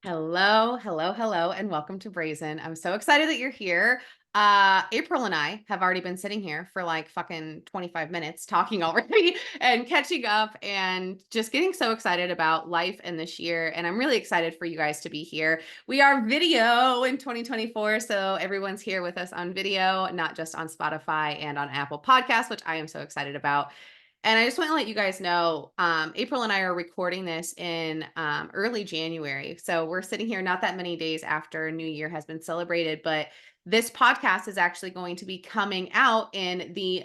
Hello, hello, hello, and welcome to Brazen. I'm so excited that you're here. April and I have already been sitting here for like fucking 25 minutes talking already and catching up and just getting so excited about life and this year. And I'm really excited for you guys to be here. We are video in 2024, so everyone's here with us on video, not just on Spotify and on Apple Podcasts, which I am so excited about. And I just want to let you guys know, April and I are recording this in early January. So we're sitting here not that many days after New Year has been celebrated, but this podcast is actually going to be coming out in the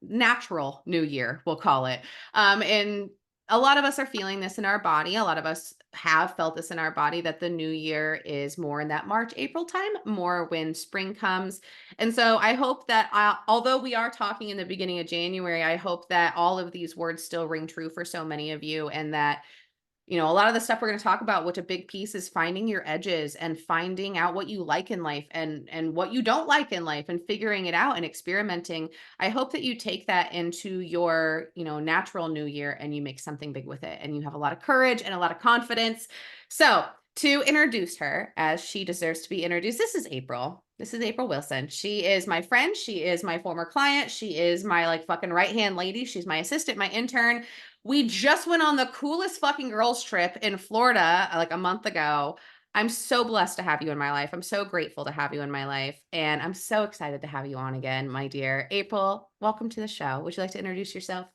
natural New Year, we'll call it. And a lot of us are feeling this in our body. A lot of us have felt this in our body that the new year is more in that March, April time, more when spring comes. And so I hope that although we are talking in the beginning of January, I hope that all of these words still ring true for so many of you and that a lot of the stuff we're going to talk about, which a big piece is finding your edges and finding out what you like in life and what you don't like in life and figuring it out and experimenting. I hope that you take that into your, natural new year and you make something big with it and you have a lot of courage and a lot of confidence. So, to introduce her as she deserves to be introduced, this is April. This is April Wilson. She is my friend. She is my former client. She is my like fucking right hand lady. She's my assistant, my intern. We just went on the coolest fucking girls trip in Florida like a month ago. I'm so blessed to have you in my life. I'm so grateful to have you in my life. And I'm so excited to have you on again, my dear. April, welcome to the show. Would you like to introduce yourself?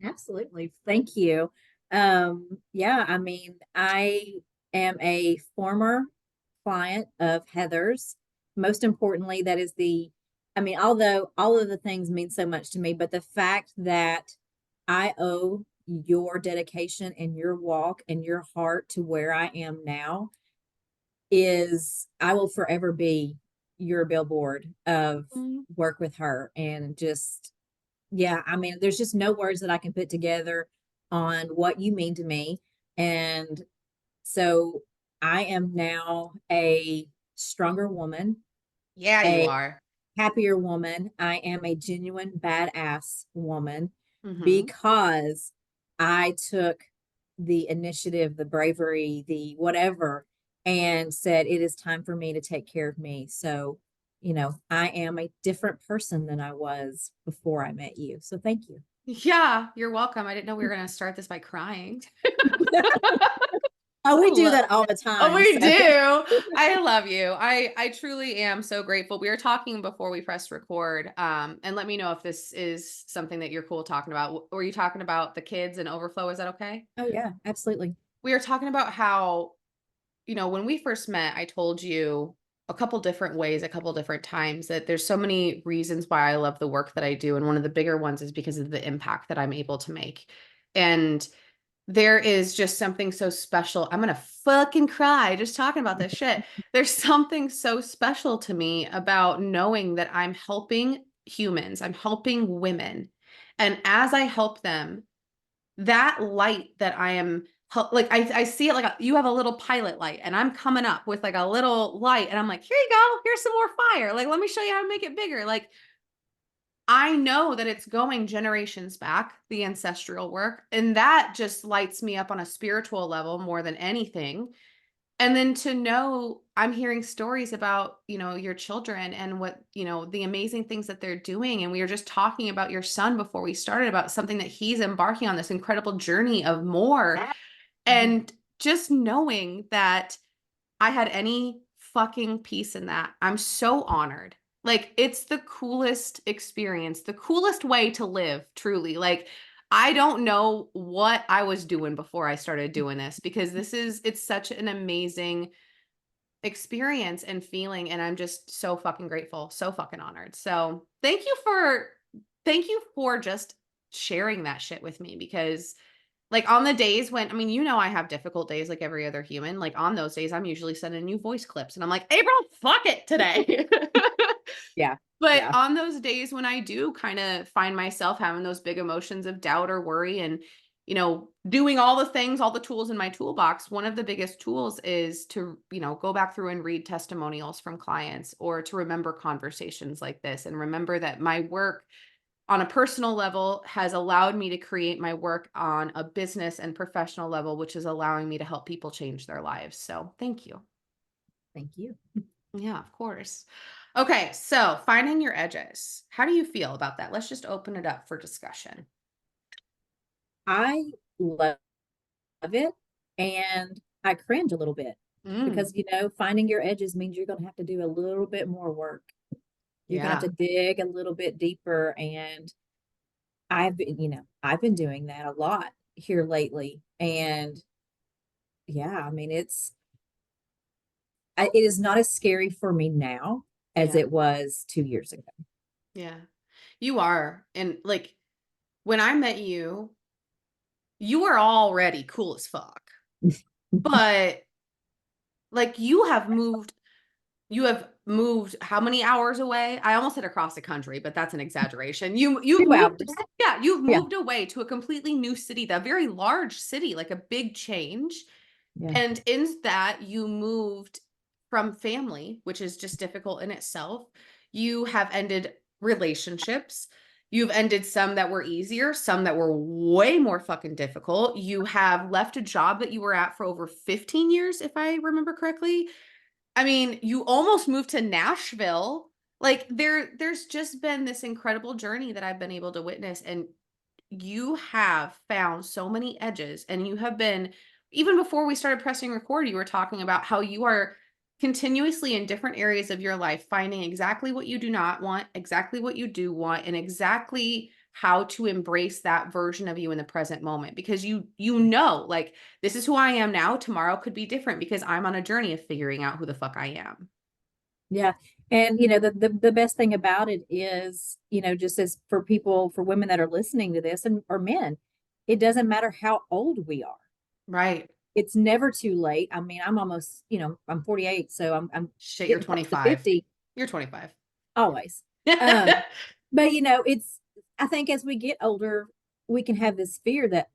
Absolutely. Thank you. Yeah, I mean, I am a former client of Heather's. Most importantly, although all of the things mean so much to me, but the fact that I owe your dedication and your walk and your heart to where I am now I will forever be your billboard of Mm. work with her and just yeah, I mean, there's just no words that I can put together on what you mean to me. And so I am now a stronger woman, Yeah, you a are. happier woman. I am a genuine badass woman Hmm. because I took the initiative, the bravery, the whatever, and said, it is time for me to take care of me. So, I am a different person than I was before I met you. So thank you. Yeah, you're welcome. I didn't know we were going to start this by crying. Oh, I we do love that all the Oh, time. we So do. I love you. I truly am so grateful. We were talking before we pressed record. And let me know if this is something that you're cool talking about. Were you talking about the kids and overflow? Is that okay? oh yeah, absolutely. We were talking about how, when we first met, I told you a couple different ways, a couple different times that there's so many reasons why I love the work that I do. And one of the bigger ones is because of the impact that I'm able to make. And there is just something so special. I'm gonna fucking cry just talking about this shit. There's something so special to me about knowing that I'm helping humans, I'm helping women. And as I help them, that light that I am like I see it like you have a little pilot light and I'm coming up with like a little light and I'm like, here you go, here's some more fire. Like, let me show you how to make it bigger. Like, I know that it's going generations back, the ancestral work, and that just lights me up on a spiritual level more than anything. And then to know I'm hearing stories about, your children and what, the amazing things that they're doing. And we were just talking about your son before we started about something that he's embarking on this incredible journey of more. Mhm. And just knowing that I had any fucking piece in that. I'm so honored. Like, it's the coolest experience, the coolest way to live, truly. Like, I don't know what I was doing before I started doing this because it's such an amazing experience and feeling. And I'm just so fucking grateful, so fucking honored. So thank you for just sharing that shit with me because like, on the days when I have difficult days like every other human, like, on those days, I'm usually sending you voice clips, and I'm like, "April, fuck it today." Yeah, But yeah. on those days when I do kinda find myself having those big emotions of doubt or worry and, doing all the things, all the tools in my toolbox, one of the biggest tools is to, go back through and read testimonials from clients or to remember conversations like this and remember that my work on a personal level has allowed me to create my work on a business and professional level, which is allowing me to help people change their lives. So thank you. Thank you. Yeah, of course. Okay, so finding your edges. How do you feel about that? Let's just open it up for discussion. I love it, and I cringe a little bit Mm, because, finding your edges means you're gonna have to do a little bit more work. You're gonna have to yeah, dig a little bit deeper, and I've been doing that a lot here lately, and yeah, I mean, it is not as scary for me now as yeah, it was 2 years ago. yeah. You are. And like when I met you, you were already cool as fuck. But like you have moved how many hours away? I almost said across the country, but that's an exaggeration. You've 2 moved, hours. yeah, you've Yeah, moved away to a completely new city, that very large city, like a big change. yeah, And in that, you moved from family, which is just difficult in itself. You have ended relationships. You've ended some that were easier, some that were way more fucking difficult. You have left a job that you were at for over 15 years, if I remember correctly. I mean, you almost moved to Nashville. Like there's just been this incredible journey that I've been able to witness, and you have found so many edges, and you have been, even before we started pressing record, you were talking about how you are continuously in different areas of your life finding exactly what you do not want, exactly what you do want, and exactly how to embrace that version of you in the present moment, because like, this is who I am now. Tomorrow could be different because I'm on a journey of figuring out who the fuck I am. yeah. And the best thing about it is, just as for women that are listening to this and or men, it doesn't matter how old we are. Right. It's never too late. I mean, I'm almost, I'm 48, so I'm Shit, you're getting close to 25. 50 You're 25. always. Um, but I think as we get older, we can have this fear that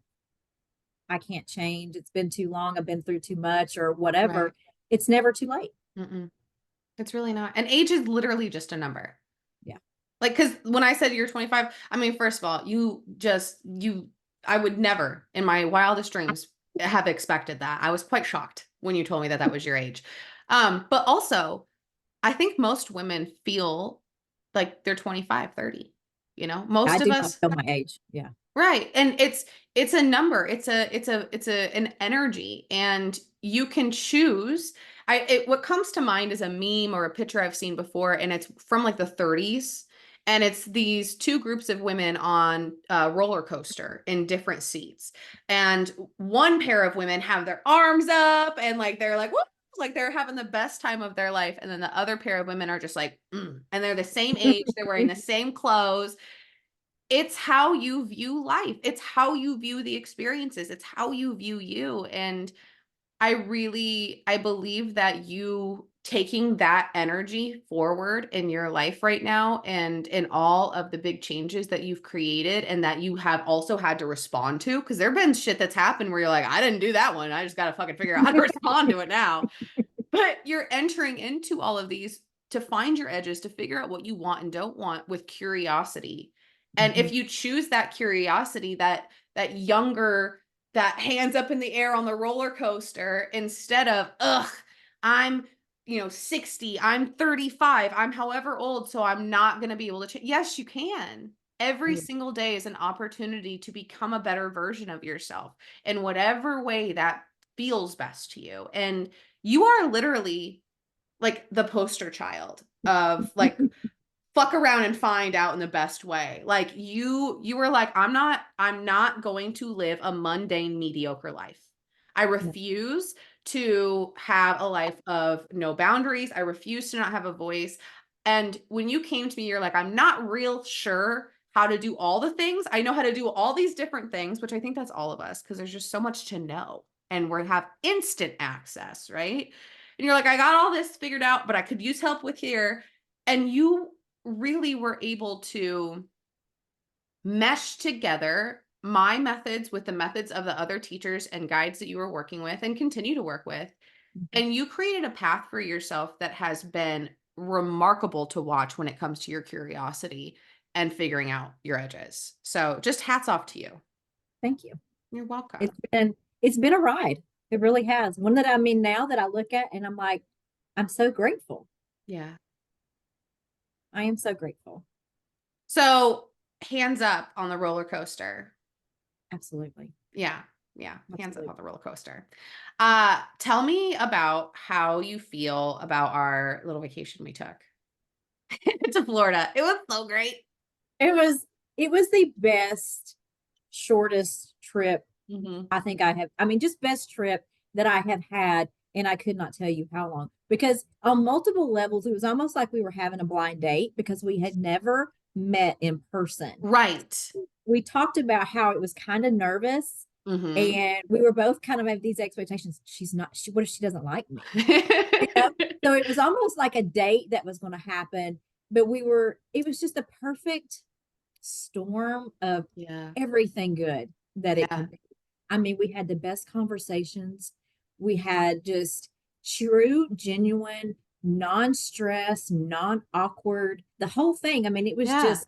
I can't change. It's been too long. I've been through too much or Right. whatever. It's never too late. Mm-mm. It's really not. And age is literally just a number. Yeah. Like, because when I said you're 25, I mean, first of all, I would never in my wildest dreams have expected that. I was quite shocked when you told me that that was your age. But also, I think most women feel like they're 25, 30. I Most of do not us. feel my age. Yeah. Right. And it's a number. It's an energy, and you can choose. What comes to mind is a meme or a picture I've seen before, and it's from like the 30s, and it's these two groups of women on a roller coaster in different seats. And one pair of women have their arms up and like they're like, whoop, like they're having the best time of their life, and then the other pair of women are just like, and they're the same age, they're wearing the same clothes. It's how you view life. It's how you view the experiences. It's how you view you. And I believe that you taking that energy forward in your life right now and in all of the big changes that you've created and that you have also had to respond to, because there have been shit that's happened where you're like, I didn't do that one. I just got to fucking figure out how to respond to it now. But you're entering into all of these to find your edges, to figure out what you want and don't want with curiosity. And Mhm. if you choose that curiosity, that younger, that hands up in the air on the roller coaster, instead of, ugh, I'm 60, I'm 35, I'm however old, so I'm not going to be able to change. Yes, you can. Every Yeah. single day is an opportunity to become a better version of yourself in whatever way that feels best to you. And you are literally like the poster child of like fuck around and find out in the best way. Like you were like, I'm not going to live a mundane, mediocre life. I Yeah. refuse to have a life of no boundaries. I refuse to not have a voice. And when you came to me, you're like, I'm not real sure how to do all the things. I know how to do all these different things, which I think that's all of us, because there's just so much to know and we have instant access, right? And you're like, I got all this figured out, but I could use help with here. And you really were able to mesh together my methods with the methods of the other teachers and guides that you were working with and continue to work with. Mhm. And you created a path for yourself that has been remarkable to watch when it comes to your curiosity. and figuring out your edges. So just hats off to you. Thank you. You're welcome. It's been a ride. It really has. One that I mean now that I look at and I'm like, I'm so grateful. Yeah. I am so grateful. So hands up on the roller coaster. Absolutely. Yeah. Yeah. Hands up on Absolutely. the roller coaster. Tell me about how you feel about our little vacation we took to Florida. It was so great. It was it was the best, shortest trip Hmm. I think I have. I mean, just best trip that I have had, and I could not tell you how long. Because on multiple levels, it was almost like we were having a blind date because we had never met in person. Right. We talked about how it was kind of nervous, Hmm. and we were both kind of have these expectations. She's not. What if she doesn't like me? You know? So it was almost like a date that was going to happen, but we were. It was just a perfect storm of Yeah. everything good that it Yeah. could be. I mean, we had the best conversations. We had just true, genuine, non-stress, non-awkward, the whole thing. I mean, it was Yeah. just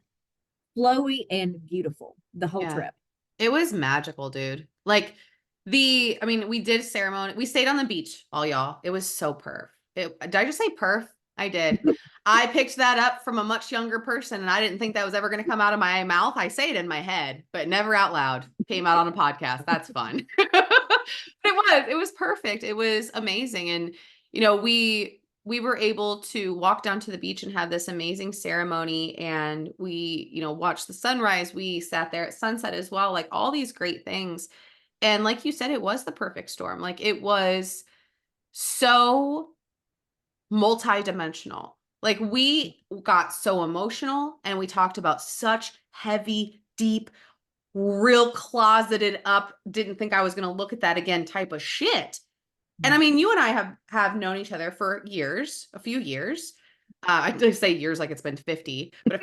flowy and beautiful, the whole Yeah. trip. It was magical, dude. Like I mean, we did ceremony. We stayed on the beach, all y'all. It was so perf. Did I just say perf? I did. I picked that up from a much younger person, and I didn't think that was ever going to come out of my mouth. I say it in my head, but never out loud. Came out on a podcast. That's fun. It was perfect. It was amazing. And, we were able to walk down to the beach and have this amazing ceremony, and we watched the sunrise. We sat there at sunset as well, like all these great things. And like you said, it was the perfect storm. Like it was so multidimensional. Like we got so emotional and we talked about such heavy, deep, real closeted up, didn't think I was going to look at that again type of shit. And I mean, you and I have known each other for years, a few years. I do say years like it's been 50, but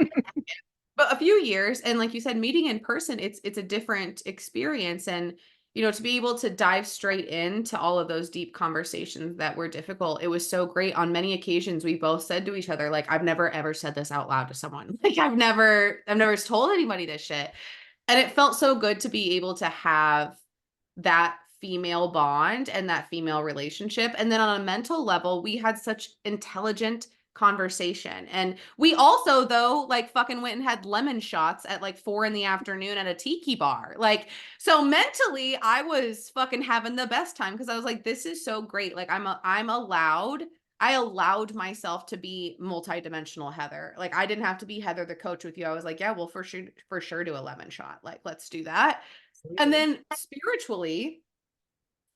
a few years. And like you said, meeting in person, it's a different experience. And to be able to dive straight into all of those deep conversations that were difficult, it was so great. On many occasions, we both said to each other, like, I've never ever said this out loud to someone. Like I've never told anybody this shit. And it felt so good to be able to have that female bond and that female relationship. And then on a mental level, we had such intelligent conversation. And we also, though, like fucking went and had lemon shots at like 4 in the afternoon at a tiki bar. Like, so mentally, I was fucking having the best time because I was like, this is so great. Like, I allowed myself to be multidimensional Heather. Like, I didn't have to be Heather the coach with you. I was like, yeah, well, for sure do a lemon shot. Like, let's do that. And Absolutely. then spiritually,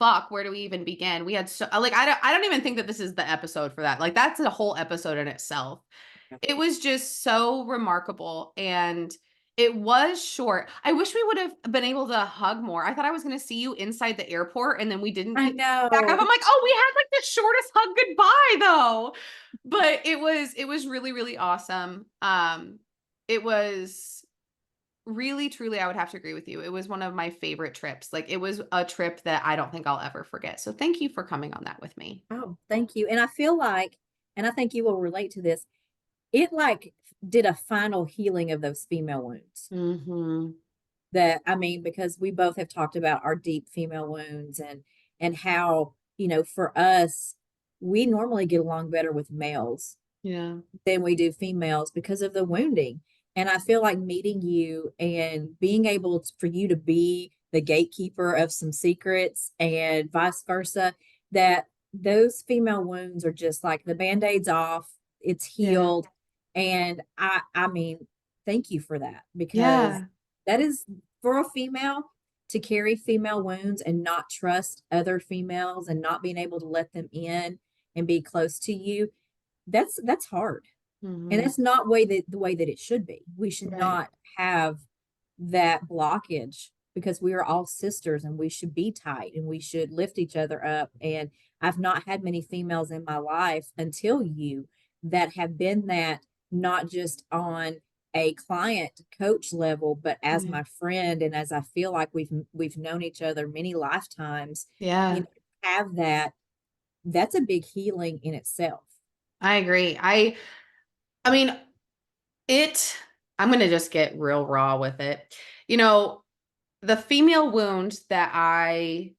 fuck, where do we even begin? We had so like I don't even think that this is the episode for that. Like that's a whole episode in itself. It was just so remarkable, and it was short. I wish we would have been able to hug more. I thought I was going to see you inside the airport and then we didn't I get back up. I'm know. like, "Oh, we had like the shortest hug goodbye though." But it was really really awesome. It was really, truly, I would have to agree with you. It was one of my favorite trips. Like, it was a trip that I don't think I'll ever forget. So thank you for coming on that with me. Oh, thank you. And I feel like, and I think you will relate to this, it like did a final healing of those female wounds. Mhm. That I mean, because we both have talked about our deep female wounds and how, for us, we normally get along better with males Yeah. than we do females because of the wounding. And I feel like meeting you and being able for you to be the gatekeeper of some secrets and vice versa, that those female wounds are just like the band-aid's off, it's Yeah. healed. And I mean, thank you for that because Yeah. that is for a female to carry female wounds and not trust other females and not being able to let them in and be close to you. That's hard. And Mhm. that's not the way that it should be. We should Right. not have that blockage because we are all sisters and we should be tight and we should lift each other up. And I've not had many females in my life until you that have been that, not just on a client coach level, but as Yeah. my friend and as I feel like we've known each other many lifetimes, you Yeah. know, have that. That's a big healing in itself. I agree. I mean, it I'm going to just get real raw with it. You know, the female wound that I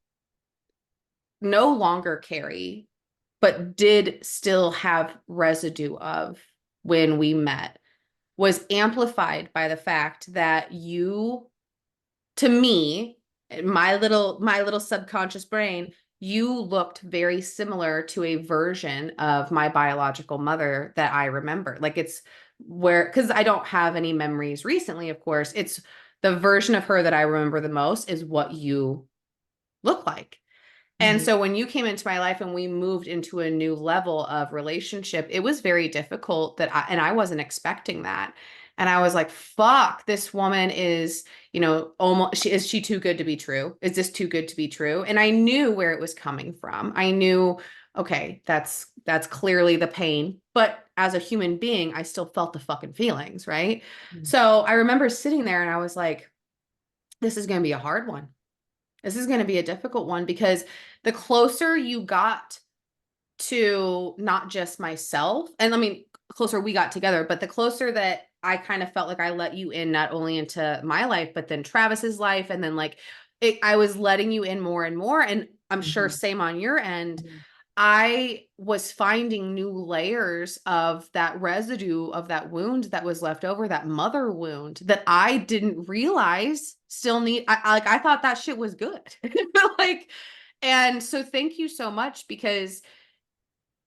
no longer carry, but did still have residue of when we met, was amplified by the fact that you, to me, my little subconscious brain, you looked very similar to a version of my biological mother that I remember. Like it's where, because I don't have any memories recently, of course, it's the version of her that I remember the most is what you look like. And Mhm. so when you came into my life and we moved into a new level of relationship, it was very difficult and I wasn't expecting that. And I was like, fuck, this woman is, almost, is she too good to be true? Is this too good to be true? And I knew where it was coming from. I knew, okay, that's clearly the pain. But as a human being, I still felt the fucking feelings, right? Mhm. So I remember sitting there and I was like, this is going to be a hard one. This is going to be a difficult one because the closer you got to not just myself, and I mean, closer we got together, but the closer that I kind of felt like I let you in not only into my life, but then Travis's life. And then I was letting you in more and more. And I'm sure Mhm. same on your end. Mhm. I was finding new layers of that residue of that wound that was left over, that mother wound that I didn't realize still like I thought that shit was good. Like, and so thank you so much because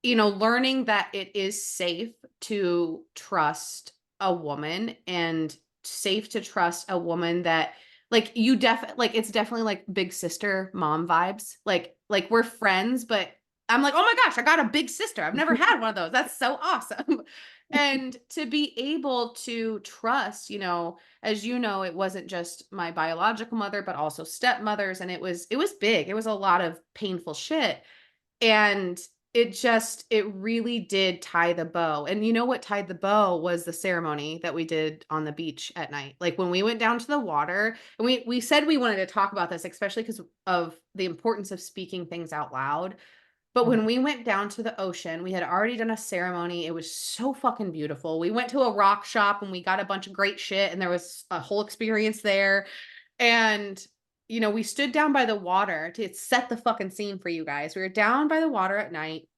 learning that it is safe to trust a woman and safe to trust a woman that like it's definitely like big sister mom vibes. Like we're friends, but I'm like, "Oh my gosh, I got a big sister. I've never had one of those. That's so awesome." And to be able to trust, as you know, it wasn't just my biological mother, but also stepmothers, and it was big. It was a lot of painful shit. And it really did tie the bow. And you know what tied the bow was the ceremony that we did on the beach at night. Like when we went down to the water, and we said we wanted to talk about this, especially because of the importance of speaking things out loud. But when Mhm. we went down to the ocean, we had already done a ceremony. It was so fucking beautiful. We went to a rock shop and we got a bunch of great shit, and there was a whole experience there. And, we stood down by the water to set the fucking scene for you guys. We were down by the water at night.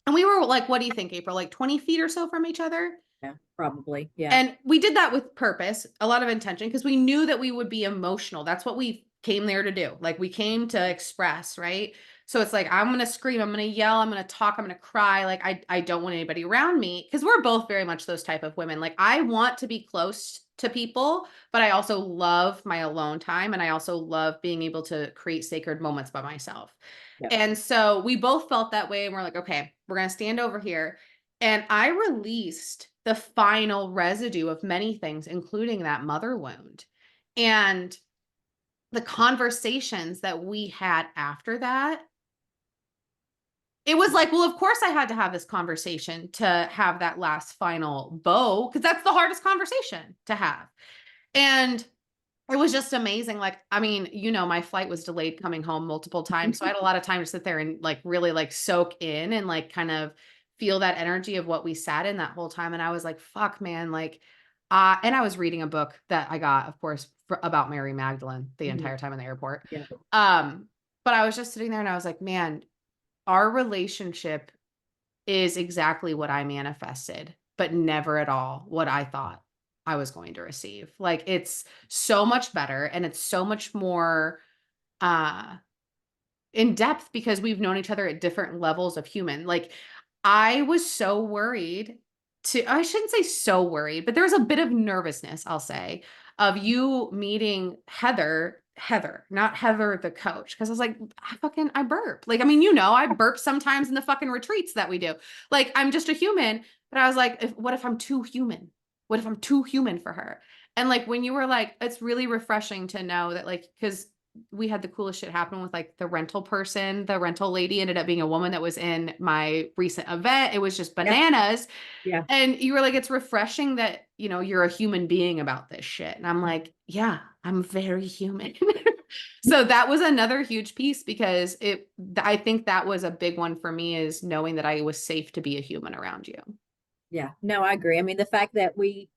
And we were like, what do you think, April? Like 20 feet or so from each other? Yeah, probably. Yeah. And we did that with purpose, a lot of intention, because we knew that we would be emotional. That's what we came there to do. Like we came to express, right? So it's like, I'm going to scream, I'm going to yell, I'm going to talk, I'm going to cry. Like I don't want anybody around me because we're both very much those type of women. Like I want to be close to people, but I also love my alone time. And I also love being able to create sacred moments by myself. Yep. And so we both felt that way. And we're like, okay, we're going to stand over here. And I released the final residue of many things, including that mother wound. And the conversations that we had after that, it was like, well, of course I had to have this conversation to have that last final bow, because that's the hardest conversation to have. And it was just amazing. Like, I mean, my flight was delayed coming home multiple times. So I had a lot of time to sit there and like really like soak in and like kind of feel that energy of what we sat in that whole time. And I was like, fuck, man. Like, and I was reading a book that I got, of course, about Mary Magdalene the Mhm. entire time in the airport. Yeah. Um, but I was just sitting there and I was like, man, our relationship is exactly what I manifested, but never at all what I thought I was going to receive. Like it's so much better and it's so much more uh in depth because we've known each other at different levels of human. Like I was so worried I shouldn't say so worried, but there was a bit of nervousness, I'll say, of you meeting Heather, not Heather the coach. Cause I was like, I burp. Like, I mean, I burp sometimes in the fucking retreats that we do. Like, I'm just a human. But I was like, what if I'm too human? What if I'm too human for her? And like when you were like, it's really refreshing to know that, like, because we had the coolest shit happen with like the rental person. The rental lady ended up being a woman that was in my recent event. It was just Yeah. bananas. Yeah. And you were like, it's refreshing that, you're a human being about this shit. And I'm like, yeah, I'm very human. So that was another huge piece because I think that was a big one for me is knowing that I was safe to be a human around you. Yeah. No, I agree. I mean, the fact that we,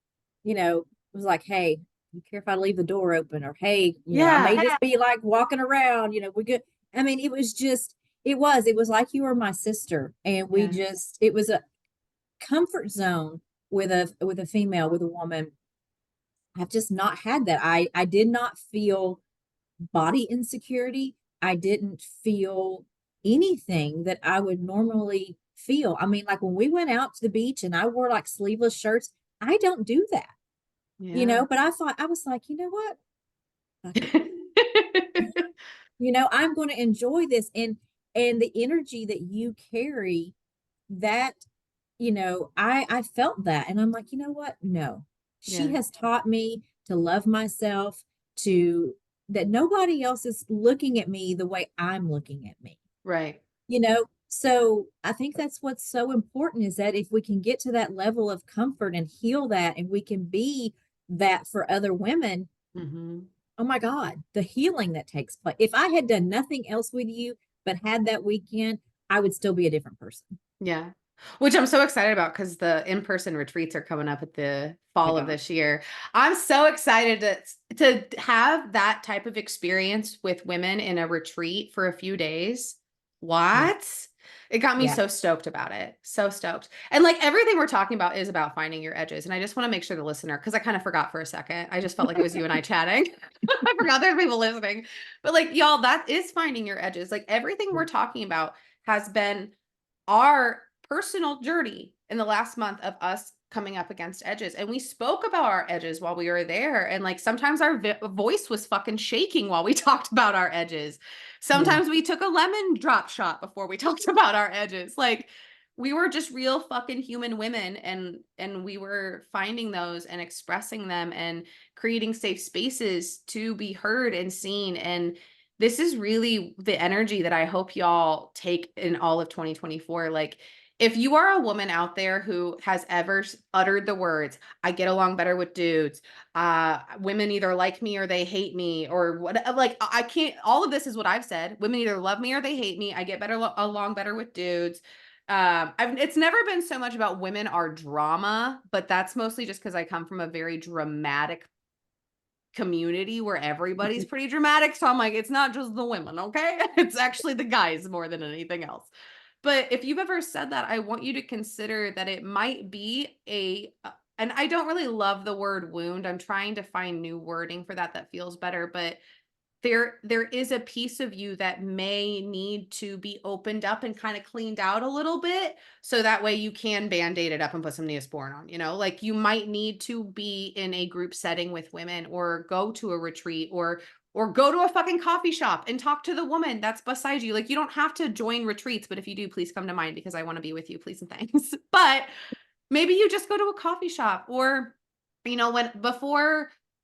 you know, was like, hey, you care if I leave the door open? Or hey, I may Yeah. just be like walking around, we good. I mean, it was like you were my sister. And Yeah. it was a comfort zone with a female, with a woman. I've just not had that. I did not feel body insecurity. I didn't feel anything that I would normally feel. I mean, like when we went out to the beach and I wore like sleeveless shirts, I don't do that, Yeah. but I was like, you know what? Fuck it. I'm going to enjoy this. And the energy that you carry, that, I felt that. And I'm like, you know what? No. She Yeah. has taught me to love myself, to that nobody else is looking at me the way I'm looking at me. Right. So I think that's what's so important, is that if we can get to that level of comfort and heal that, and we can be that for other women, Hmm. oh my God, the healing that takes place. If I had done nothing else with you but had that weekend, I would still be a different person. Yeah. Which I'm so excited about because the in-person retreats are coming up at the Oh my fall of God. this year. I'm so excited to have that type of experience with women in a retreat for a few days. Yeah. What? It got me Yeah. so stoked about it. So stoked. And like everything we're talking about is about finding your edges. And I just want to make sure the listener, because I kind of forgot for a second. I just felt like it was you and I chatting. I forgot there's people listening. But like, y'all, that is finding your edges. Like everything we're Yeah. talking about has been our personal journey in the last month of us coming up against edges. And we spoke about our edges while we were there. And like sometimes our voice was fucking shaking while we talked about our edges. Yeah. Sometimes we took a lemon drop shot before we talked about our edges. Like we were just real fucking human women, and we were finding those and expressing them and creating safe spaces to be heard and seen. And this is really the energy that I hope y'all take in all of 2024. Like, if you are a woman out there who has ever uttered the words, I get along better with dudes, women either like me or they hate me, or what, like, I can't, all of this is what I've said. Women either love me or they hate me. I get better along better with dudes. It's never been so much about women are drama, but that's mostly just because I come from a very dramatic community where everybody's pretty dramatic. So I'm like, it's not just the women, okay? It's actually the guys more than anything else. But if you've ever said that, I want you to consider that it might be and I don't really love the word wound. I'm trying to find new wording for that feels better, but there is a piece of you that may need to be opened up and kind of cleaned out a little bit, so that way you can band-aid it up and put some Neosporin on, like you might need to be in a group setting with women, or go to a retreat, or go to a fucking coffee shop and talk to the woman that's beside you. Like you don't have to join retreats, but if you do, please come to mine because I want to be with you, please and thanks. But maybe you just go to a coffee shop, or when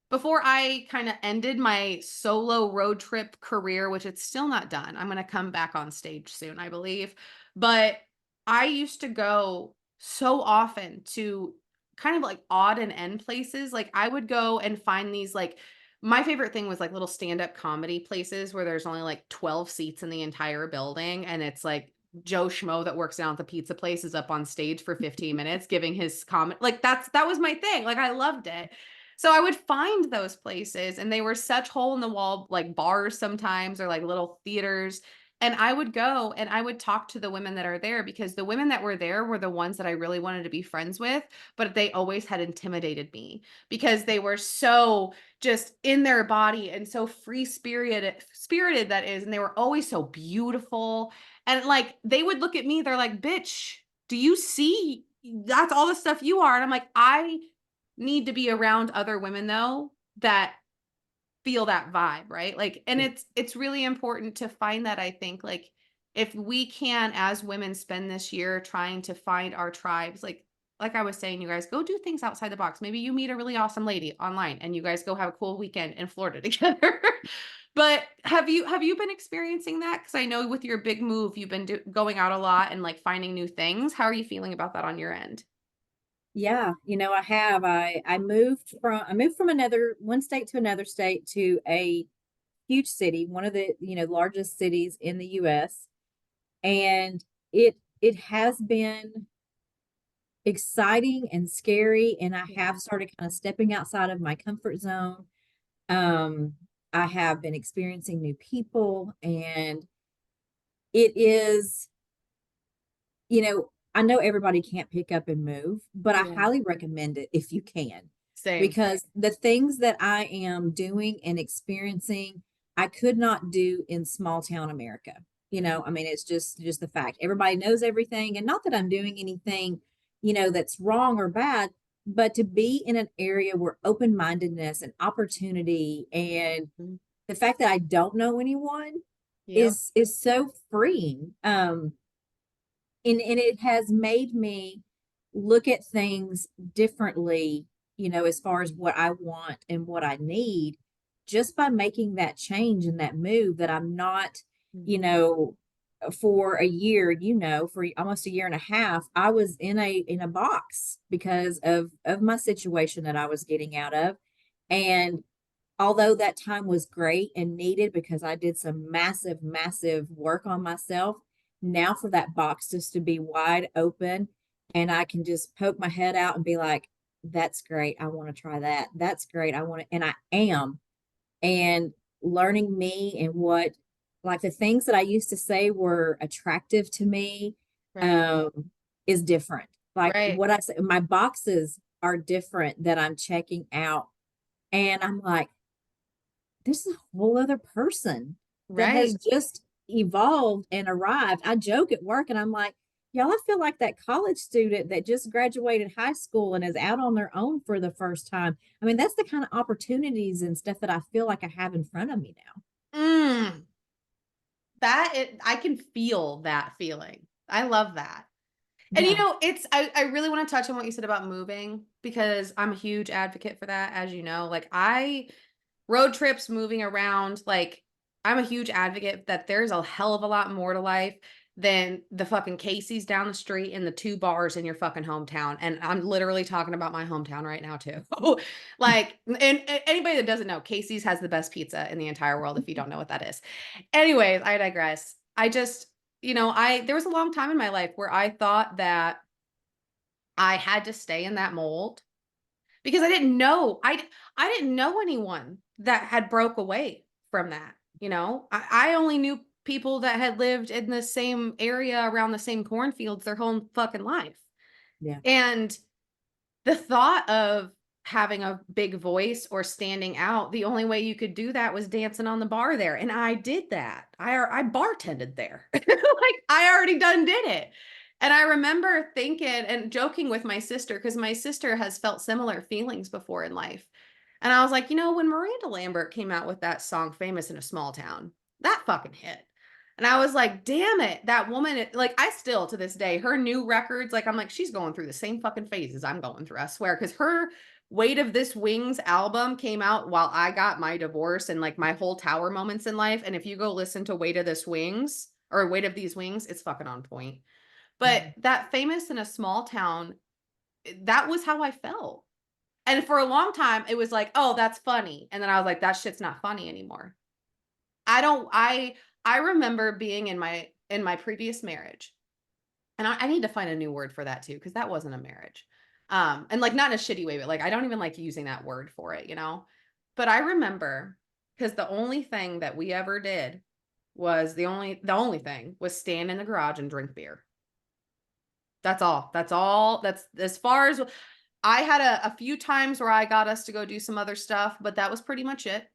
before I kind of ended my solo road trip career, which it's still not done. I'm going to come back on stage soon, I believe. But I used to go so often to kind of like odd and end places. Like I would go and find these, like, my favorite thing was like little stand-up comedy places where there's only like 12 seats in the entire building, and it's like Joe Schmo that works down at the pizza place is up on stage for 15 minutes giving his comment. Like that was my thing. Like I loved it. So I would find those places, and they were such hole in the wall like bars sometimes, or like little theaters. And I would go and I would talk to the women that are there, because the women that were there were the ones that I really wanted to be friends with, but they always had intimidated me because they were so just in their body and so free spirited, that is, and they were always so beautiful. And like they would look at me, they're like, bitch, do you see that's all the stuff you are? And I'm like, I need to be around other women though that feel that vibe, right? Like, and Yeah. it's really important to find that. I think, like, if we can as women spend this year trying to find our tribes, like I was saying, you guys go do things outside the box. Maybe you meet a really awesome lady online and you guys go have a cool weekend in Florida together. But have you been experiencing that? Because I know with your big move, you've been going out a lot and like finding new things. How are you feeling about that on your end? Yeah, I have. I moved from another one state to another state, to a huge city, one of the, largest cities in the US. And it has been exciting and scary, and I Yeah. have started kind of stepping outside of my comfort zone. Um, I have been experiencing new people, and it is, I know everybody can't pick up and move, but I Yeah. highly recommend it if you can, Same. because the things that I am doing and experiencing, I could not do in small town America. I mean, it's just the fact. Everybody knows everything, and not that I'm doing anything, that's wrong or bad, but to be in an area where open-mindedness and opportunity and Mhm. the fact that I don't know anyone Yep. is so freeing. And it has made me look at things differently, as far as what I want and what I need, just by making that change and that move, that I'm not, you Mhm. know, for a year, for almost a year and a half, I was in a box because of my situation that I was getting out of. And although that time was great and needed because I did some massive, massive work on myself, now for that box just to be wide open and I can just poke my head out and be like, that's great. I want to try that. That's great. I want to, and I am. And learning me and what, like the things that I used to say were attractive to me, Right. um, is different. Like Right. what I say, my boxes are different that I'm checking out. And I'm like, this is a whole other person that Right. has just evolved and arrived. I joke at work and I'm like, y'all, I feel like that college student that just graduated high school and is out on their own for the first time. I mean, that's the kind of opportunities and stuff that I feel like I have in front of me now. Mm. I can feel that feeling. I love that. And Yeah. I really want to touch on what you said about moving because I'm a huge advocate for that, as you know. Like I road trips, moving around, like I'm a huge advocate that there's a hell of a lot more to life than the fucking Casey's down the street and the 2 bars in your fucking hometown. And I'm literally talking about my hometown right now too. Like, and anybody that doesn't know, Casey's has the best pizza in the entire world if you don't know what that is. Anyways, I digress. I just, I there was a long time in my life where I thought that I had to stay in that mold because I didn't know anyone that had broke away from that. I only knew people that had lived in the same area around the same cornfields their whole fucking life. Yeah. And the thought of having a big voice or standing out, the only way you could do that was dancing on the bar there, and I did that. I bartended there. Like, I already done did it. And I remember thinking and joking with my sister because my sister has felt similar feelings before in life. And I was like, when Miranda Lambert came out with that song "Famous in a Small Town," that fucking hit. And I was like, "Damn it, that woman," like, I still to this day, her new records, like, I'm like, "She's going through the same fucking phases I'm going through, I swear." Because her Weight of This Wings album came out while I got my divorce and, like, my whole tower moments in life, and if you go listen to Weight of This Wings or Weight of These Wings, it's fucking on point. But Mhm. that Famous in a Small Town, that was how I felt. And for a long time, it was like, "Oh, that's funny." And then I was like, "That shit's not funny anymore." I don't I remember being in my previous marriage, and I need to find a new word for that too, because that wasn't a marriage. And like not in a shitty way, but like I don't even like using that word for it. But I remember because the only thing that we ever did was the only thing was stand in the garage and drink beer. That's all. That's all. That's as far as I had a few times where I got us to go do some other stuff, but that was pretty much it.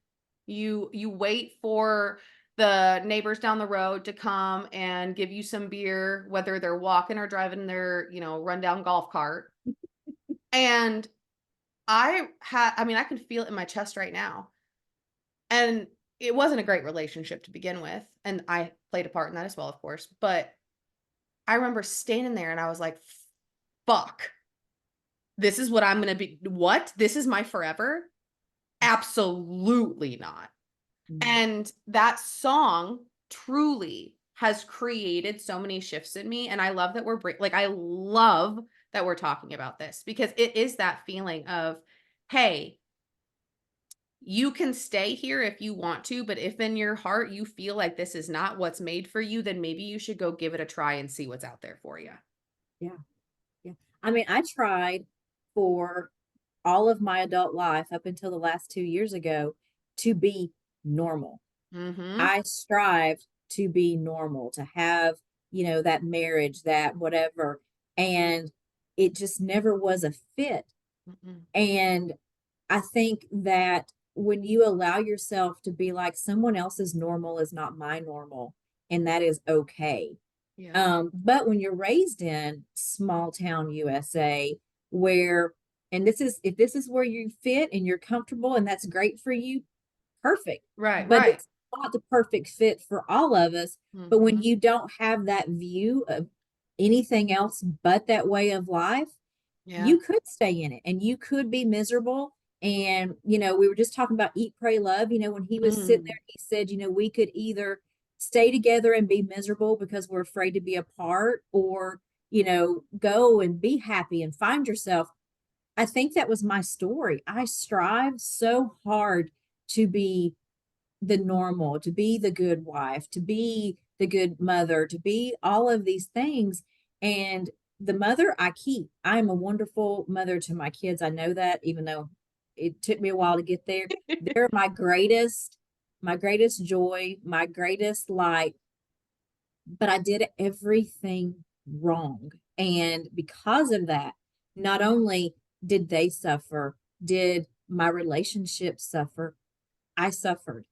You wait for the neighbors down the road to come and give you some beer, whether they're walking or driving their rundown golf cart. And I mean, I can feel it in my chest right now. And it wasn't a great relationship to begin with. And I played a part in that as well, of course. But I remember standing there and I was like, fuck, this is what I'm going to be. What? This is my forever? Absolutely not. Mhm. And that song truly has created so many shifts in me, and I love that like, I love that we're talking about this because it is that feeling of, "Hey, you can stay here if you want to, but if in your heart you feel like this is not what's made for you, then maybe you should go give it a try and see what's out there for you." Yeah. Yeah. I mean, I tried for all of my adult life up until the last 2 years ago to be normal. Mm-hmm. I strived to be normal, to have, that marriage, that whatever. And it just never was a fit. Mm-mm. And I think that when you allow yourself to be like someone else's normal is not my normal, and that is okay. Yeah. But when you're raised in small town USA, where, and this is, if this is where you fit and you're comfortable and that's great for you, perfect. Right, But right. it's not the perfect fit for all of us. But when Mm-hmm. you don't have that view of anything else but that way of life, Yeah. you could stay in it and you could be miserable. And, we were just talking about eat, pray, love. When he was sitting Mm. there, he said, we could either stay together and be miserable because we're afraid to be apart, or, go and be happy and find yourself. I think that was my story. I strive so hard to be the normal, to be the good wife, to be the good mother, to be all of these things. And the mother I keep. I am a wonderful mother to my kids. I know that, even though it took me a while to get there. They're my greatest joy, my greatest light, but I did everything wrong. And because of that, not only did they suffer, did my relationship suffer, I suffered.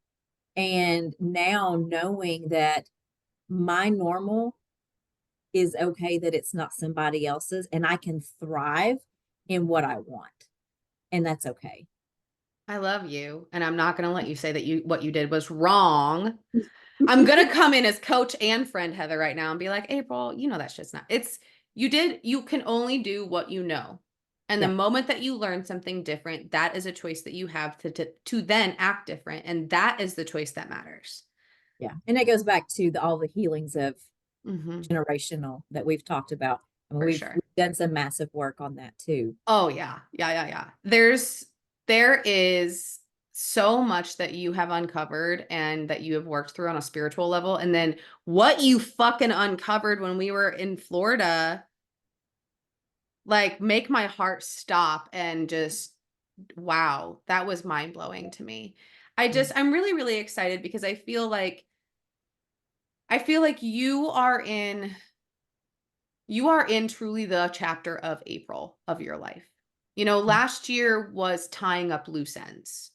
And now knowing that my normal is okay, that it's not somebody else's, and I can thrive in what I want. And that's okay. I love you, and I'm not gonna let you say that what you did was wrong. I'm gonna come in as coach and friend Heather right now and be like, April, you know that shit's not. You can only do what you know. And the Yeah. moment that you learn something different, that is a choice that you have to then act different. And that is the choice that matters. Yeah. And it goes back to all the healings of Hmm. generational that we've talked about. I mean, For we've sure. done some massive work on that too. Oh yeah. Yeah, yeah, yeah. There is so much that you have uncovered and that you have worked through on a spiritual level. And then what you fucking uncovered when we were in Florida, like, make my heart stop and just wow, that was mind blowing to me. Yeah. I'm really, really excited because I feel like you are in truly the chapter of April of your life. You know, Yeah. last year was tying up loose ends.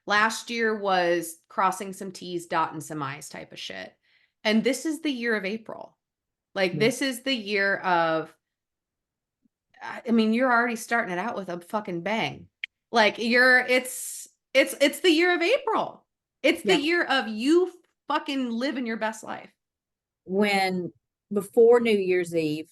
Last year was crossing some T's, dotting some I's type of shit. And this is the year of April. Like, Yeah. this is the year of, I mean, you're already starting it out with a fucking bang. Like, it's the year of April. It's the Yeah. year of you fucking living your best life. When before New Year's Eve,